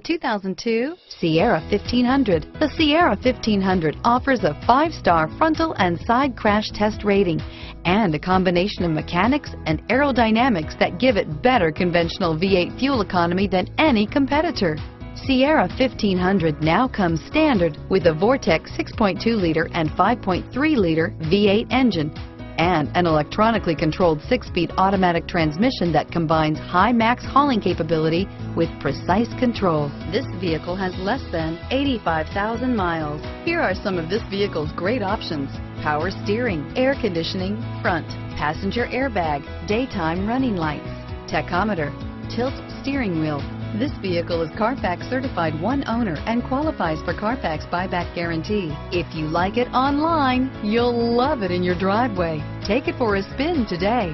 2002 Sierra 1500. The Sierra 1500 offers a 5-star frontal and side crash test rating and a combination of mechanics and aerodynamics that give it better conventional V8 fuel economy than any competitor. Sierra 1500 now comes standard with a Vortex 6.2-liter and 5.3-liter V8 engine and an electronically controlled 6-speed automatic transmission that combines high max hauling capability with precise control. This vehicle has less than 85,000 miles. Here are some of this vehicle's great options: power steering, air conditioning, front, passenger airbag, daytime running lights, tachometer, tilt steering wheel. This vehicle is CARFAX certified one owner and qualifies for CARFAX buyback guarantee. If you like it online, you'll love it in your driveway. Take it for a spin today.